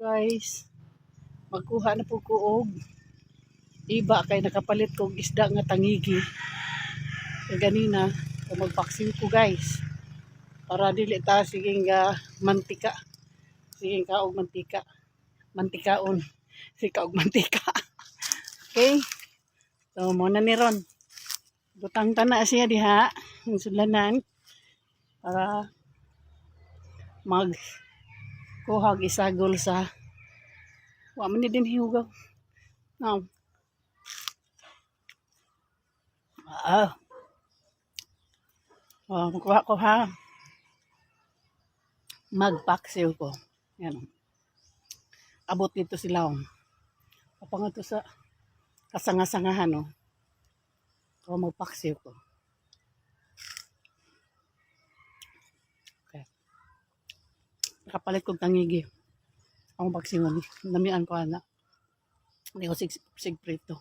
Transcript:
Guys, magkuha na po ko og iba kay nakapalit kog isda nga tangigi. Kay ganina magpaksin ko guys. Para dili ta siging mantika. Siging kaog mantika. Mantikaon. Sige kaog mantika. Okay? So muna ni ron. Butang tana siya diha ang sudlanan para mag kuhag isagol sa wa man ni din hiugaw. Now, kuha ko ha. Magpaksiw ko. Yan. Abot dito sila. Kapag ito sa kasanga-sangahan. So, magpaksiw ko. Okay. Nakapalit kong tangigi. Ang paksiwan. Damian ko na. Hindi ko sig prito.